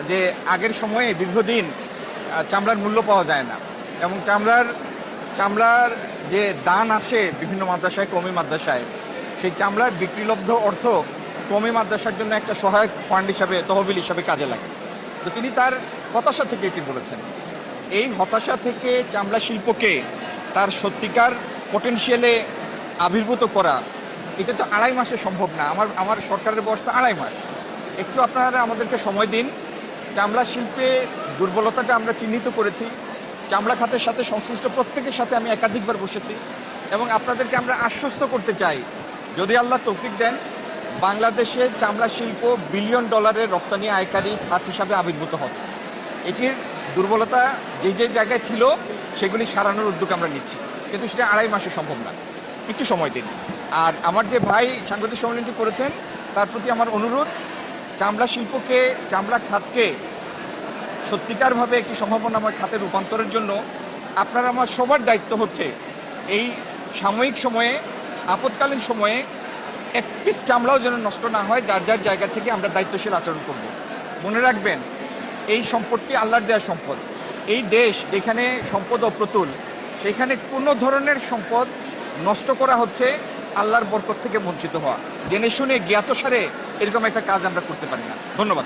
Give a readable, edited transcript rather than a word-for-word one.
যে আগের সময়ে দীর্ঘদিন চামড়ার মূল্য পাওয়া যায় না, এবং চামড়ার যে দান আসে বিভিন্ন মাদ্রাসায়, কওমি মাদ্রাসায়, সেই চামড়ার বিক্রিলব্ধ অর্থ কওমি মাদ্রাসার জন্য একটা সহায়ক ফান্ড হিসাবে, তহবিল হিসাবে কাজে লাগে। তো তিনি তার হতাশা থেকে এটি বলেছেন। এই হতাশা থেকে চামড়া শিল্পকে তার সত্যিকার পটেনশিয়ালে আবির্ভূত করা, এটা তো 2.5 মাসে সম্ভব না। আমার সরকারের বয়স তো 2.5 মাস। একটু আপনারা আমাদেরকে সময় দিন। চামড়া শিল্পে দুর্বলতাটা আমরা চিহ্নিত করেছি। চামড়া খাতের সাথে সংশ্লিষ্ট প্রত্যেকের সাথে আমি একাধিকবার বসেছি, এবং আপনাদেরকে আমরা আশ্বস্ত করতে চাই, যদি আল্লাহ তৌফিক দেন, বাংলাদেশে চামড়া শিল্প বিলিয়ন ডলারের রপ্তানি আয়কারী খাত হিসাবে আবির্ভূত হবে। এটির দুর্বলতা যে যে জায়গায় ছিল সেগুলি সারানোর উদ্যোগ আমরা নিচ্ছি, কিন্তু সেটা 2.5 মাসে সম্ভব না। একটু সময় দিন। আর আমার যে ভাই সাংবাদিক সম্মেলনটি করেছেন, তার প্রতি আমার অনুরোধ, চামড়া শিল্পকে, চামড়া খাতকে সত্যিকারভাবে একটি সম্ভাবনাময় খাতে রূপান্তরের জন্য আপনার আমার সবার দায়িত্ব হচ্ছে এই সাময়িক সময়ে, আপৎকালীন সময়ে এক পিস চামড়াও যেন নষ্ট না হয়। যার যার জায়গা থেকে আমরা দায়িত্বশীল আচরণ করব। মনে রাখবেন, এই সম্পদটি আল্লাহর দেওয়া সম্পদ। এই দেশ যেখানে সম্পদ অপ্রতুল, সেখানে কোনো ধরনের সম্পদ নষ্ট করা হচ্ছে আল্লাহর বরকত থেকে বঞ্চিত হওয়া। জেনে শুনে জ্ঞাতসারে এরকম একটা কাজ আমরা করতে পারি না। ধন্যবাদ।